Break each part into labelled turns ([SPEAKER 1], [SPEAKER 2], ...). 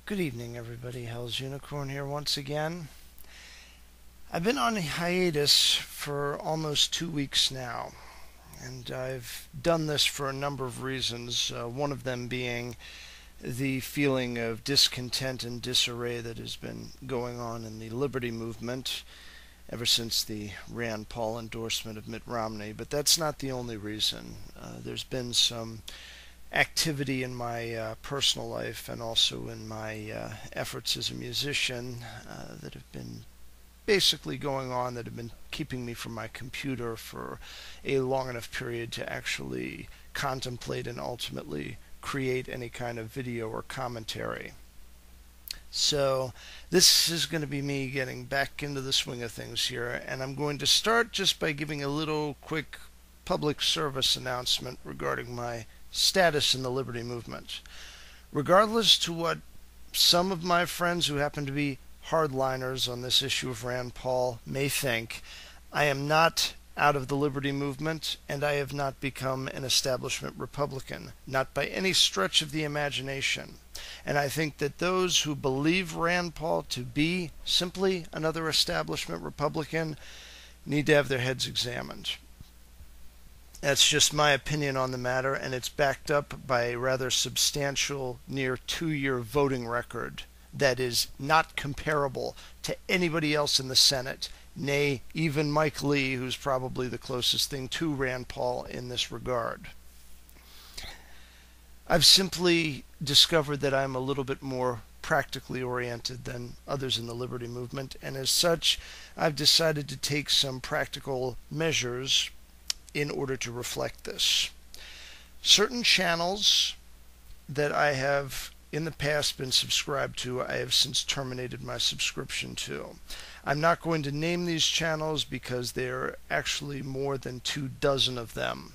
[SPEAKER 1] Good evening, everybody. Hell's Unicorn here once again. I've been on a hiatus for almost 2 weeks now, and I've done this for a number of reasons, one of them being the feeling of discontent and disarray that has been going on in the liberty movement ever since the Rand Paul endorsement of Mitt Romney. But that's not the only reason. There's been some activity in my personal life and also in my efforts as a musician that have been basically going on, that have been keeping me from my computer for a long enough period to actually contemplate and ultimately create any kind of video or commentary. So this is going to be me getting back into the swing of things here, and I'm going to start just by giving a little quick public service announcement regarding my status in the liberty movement. Regardless to what some of my friends who happen to be hardliners on this issue of Rand Paul may think, I am not out of the liberty movement, and I have not become an establishment Republican, not by any stretch of the imagination. And I think that those who believe Rand Paul to be simply another establishment Republican need to have their heads examined. That's just my opinion on the matter, and it's backed up by a rather substantial near 2-year voting record that is not comparable to anybody else in the Senate, nay, even Mike Lee, who's probably the closest thing to Rand Paul in this regard. I've simply discovered that I'm a little bit more practically oriented than others in the liberty movement, and as such, I've decided to take some practical measures in order to reflect this. Certain channels that I have in the past been subscribed to, I have since terminated my subscription to. I'm not going to name these channels because there are actually more than 24 of them.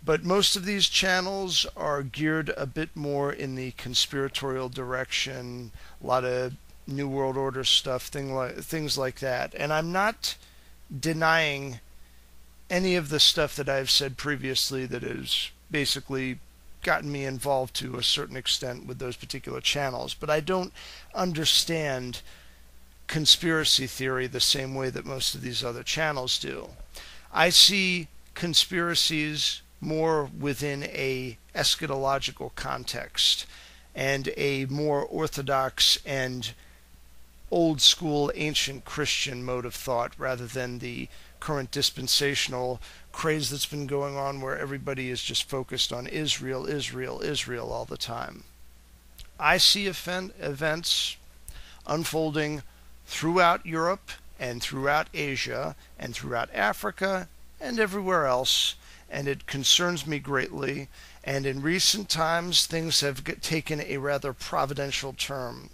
[SPEAKER 1] But most of these channels are geared a bit more in the conspiratorial direction, a lot of New World Order stuff, things like that. And I'm not denying any of the stuff that I've said previously that has basically gotten me involved to a certain extent with those particular channels. But I don't understand conspiracy theory the same way that most of these other channels do. I see conspiracies more within a eschatological context and a more orthodox and old school ancient Christian mode of thought rather than the current dispensational craze that's been going on where everybody is just focused on Israel, Israel, Israel all the time. I see events unfolding throughout Europe and throughout Asia and throughout Africa and everywhere else, and it concerns me greatly, and in recent times things have taken a rather providential turn.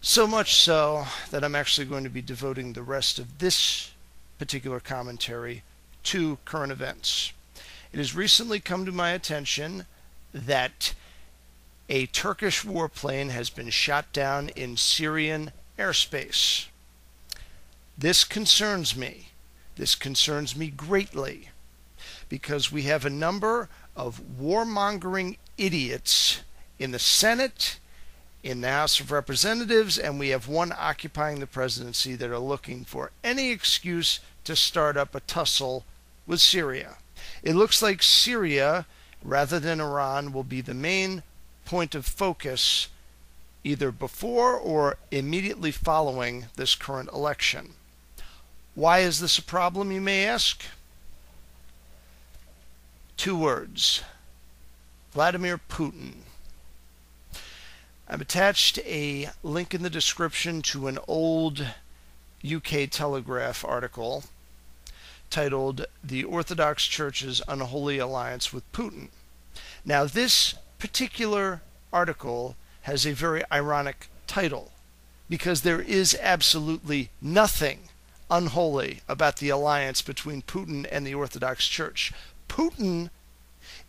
[SPEAKER 1] So much so that I'm actually going to be devoting the rest of this particular commentary to current events. It has recently come to my attention that a Turkish warplane has been shot down in Syrian airspace. This concerns me. This concerns me greatly because we have a number of warmongering idiots in the Senate, in the House of Representatives, and we have one occupying the presidency that are looking for any excuse to start up a tussle with Syria. It looks like Syria, rather than Iran, will be the main point of focus either before or immediately following this current election. Why is this a problem, you may ask? 2 words: Vladimir Putin. I've attached a link in the description to an old UK Telegraph article titled "The Orthodox Church's Unholy Alliance with Putin." Now, this particular article has a very ironic title because there is absolutely nothing unholy about the alliance between Putin and the Orthodox Church. Putin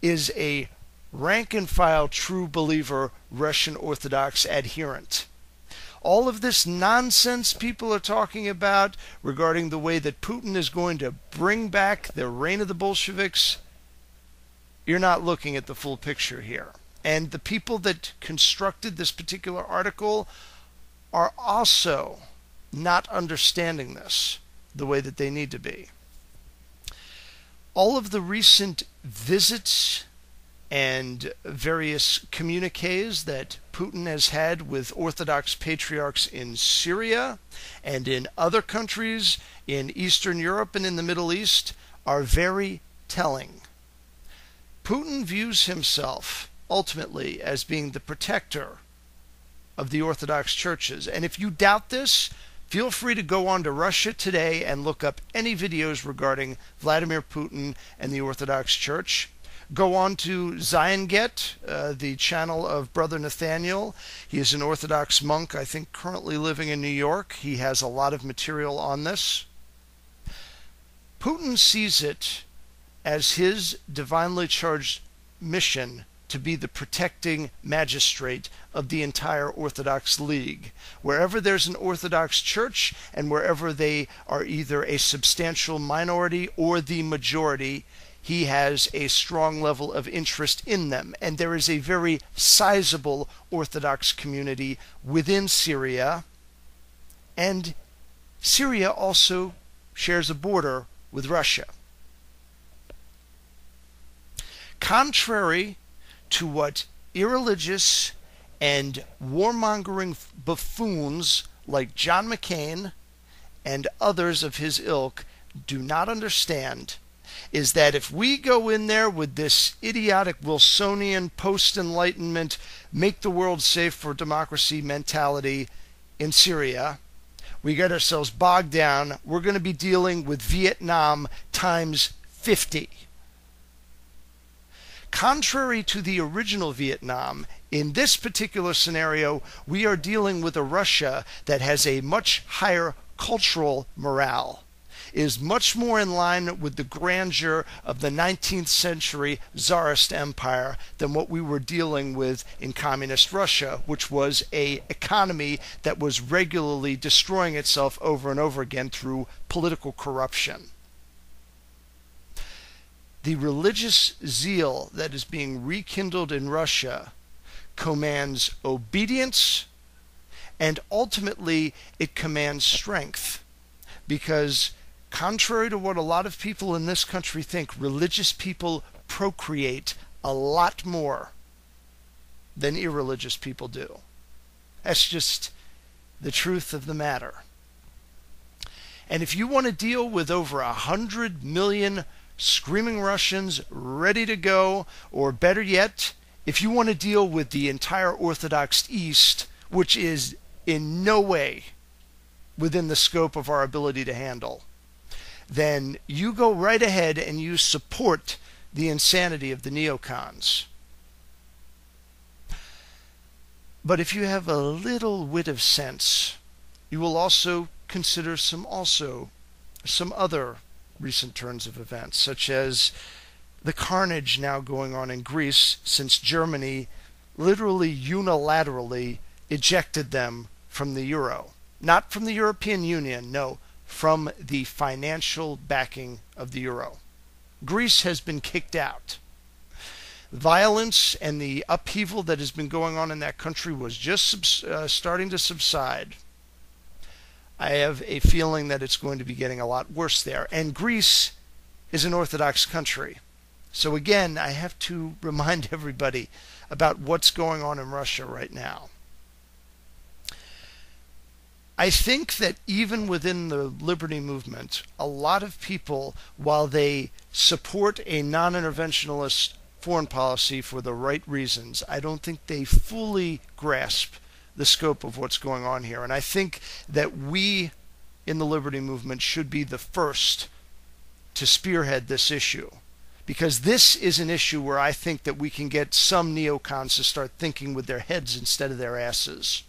[SPEAKER 1] is a rank-and-file true believer Russian Orthodox adherent. All of this nonsense people are talking about regarding the way that Putin is going to bring back the reign of the Bolsheviks, you're not looking at the full picture here. And the people that constructed this particular article are also not understanding this the way that they need to be. All of the recent visits and various communiques that Putin has had with Orthodox patriarchs in Syria and in other countries in Eastern Europe and in the Middle East are very telling. Putin views himself ultimately as being the protector of the Orthodox churches. And if you doubt this, feel free to go on to Russia Today and look up any videos regarding Vladimir Putin and the Orthodox Church. Go on to ZionGet, the channel of Brother Nathaniel. He is an Orthodox monk, I think currently living in New York. He has a lot of material on this. Putin sees it as his divinely charged mission to be the protecting magistrate of the entire Orthodox League. Wherever there's an Orthodox church and wherever they are either a substantial minority or the majority, he has a strong level of interest in them. And there is a very sizable Orthodox community within Syria. And Syria also shares a border with Russia. Contrary to what irreligious and warmongering buffoons like John McCain and others of his ilk do not understand, is that if we go in there with this idiotic Wilsonian post-enlightenment, make the world safe for democracy mentality in Syria, we get ourselves bogged down. We're going to be dealing with Vietnam times 50. Contrary to the original Vietnam, in this particular scenario, we are dealing with a Russia that has a much higher cultural morale, is much more in line with the grandeur of the 19th century Tsarist Empire than what we were dealing with in communist Russia, which was an economy that was regularly destroying itself over and over again through political corruption. The religious zeal that is being rekindled in Russia commands obedience, and ultimately it commands strength, because contrary to what a lot of people in this country think, religious people procreate a lot more than irreligious people do. That's just the truth of the matter. And if you want to deal with over 100 million screaming Russians ready to go, or better yet, if you want to deal with the entire Orthodox East, which is in no way within the scope of our ability to handle, then you go right ahead and you support the insanity of the neocons. But if you have a little wit of sense, you will also consider some other recent turns of events, such as the carnage now going on in Greece since Germany literally unilaterally ejected them from the euro. Not from the European Union, no, from the financial backing of the euro. Greece has been kicked out. Violence and the upheaval that has been going on in that country was just starting to subside. I have a feeling that it's going to be getting a lot worse there. And Greece is an Orthodox country. So again, I have to remind everybody about what's going on in Russia right now. I think that even within the liberty movement, a lot of people, while they support a non-interventionist foreign policy for the right reasons, I don't think they fully grasp the scope of what's going on here. And I think that we in the liberty movement should be the first to spearhead this issue, because this is an issue where I think that we can get some neocons to start thinking with their heads instead of their asses.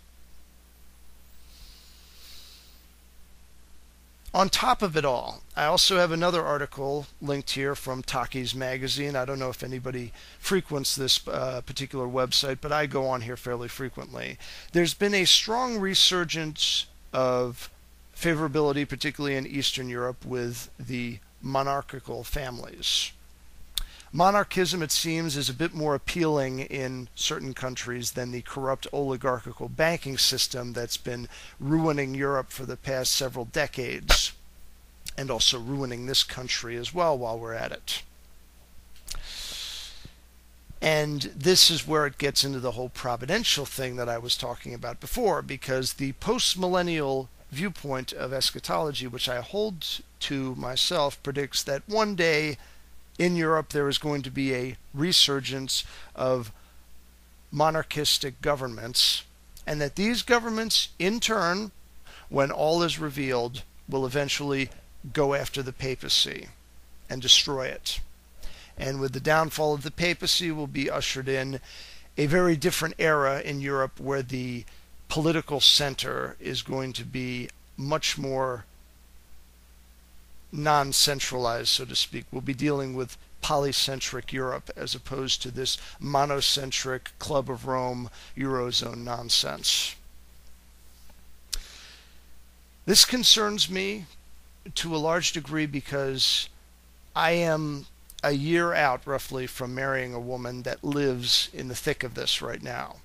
[SPEAKER 1] On top of it all, I also have another article linked here from Taki's magazine. I don't know if anybody frequents this particular website, but I go on here fairly frequently. There's been a strong resurgence of favorability, particularly in Eastern Europe, with the monarchical families. Monarchism, it seems, is a bit more appealing in certain countries than the corrupt oligarchical banking system that's been ruining Europe for the past several decades, and also ruining this country as well while we're at it. And this is where it gets into the whole providential thing that I was talking about before, because the post-millennial viewpoint of eschatology, which I hold to myself, predicts that one day in Europe there is going to be a resurgence of monarchistic governments, and that these governments, in turn, when all is revealed, will eventually go after the papacy and destroy it. And with the downfall of the papacy will be ushered in a very different era in Europe, where the political center is going to be much more non-centralized, so to speak. We'll be dealing with polycentric Europe as opposed to this monocentric Club of Rome, Eurozone nonsense. This concerns me to a large degree because I am a year out roughly from marrying a woman that lives in the thick of this right now.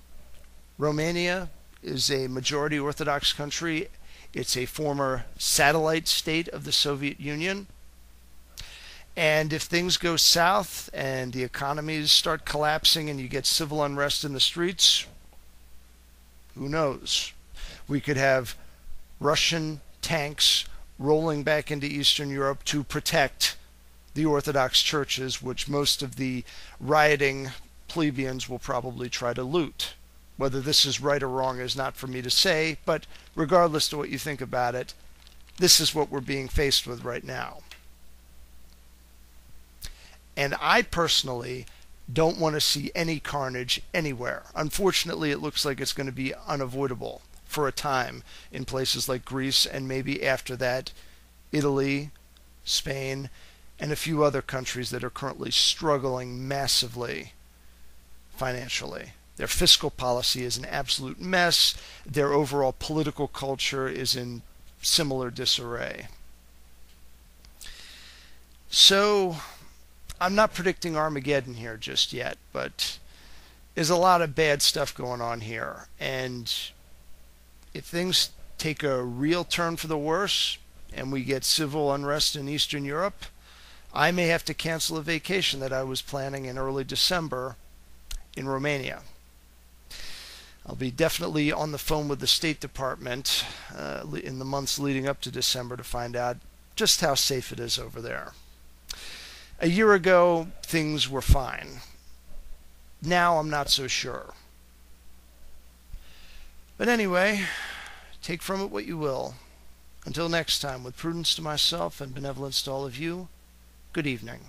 [SPEAKER 1] Romania is a majority Orthodox country. It's a former satellite state of the Soviet Union. And if things go south and the economies start collapsing and you get civil unrest in the streets, who knows? We could have Russian tanks rolling back into Eastern Europe to protect the Orthodox churches, which most of the rioting plebeians will probably try to loot. Whether this is right or wrong is not for me to say, but regardless of what you think about it, this is what we're being faced with right now. And I personally don't want to see any carnage anywhere. Unfortunately, it looks like it's going to be unavoidable for a time in places like Greece, and maybe after that, Italy, Spain, and a few other countries that are currently struggling massively financially. Their fiscal policy is an absolute mess. Their overall political culture is in similar disarray. So, I'm not predicting Armageddon here just yet, but there's a lot of bad stuff going on here. And if things take a real turn for the worse and we get civil unrest in Eastern Europe, I may have to cancel a vacation that I was planning in early December in Romania. I'll be definitely on the phone with the State Department in the months leading up to December to find out just how safe it is over there. A year ago, things were fine. Now I'm not so sure. But anyway, take from it what you will. Until next time, with prudence to myself and benevolence to all of you, good evening.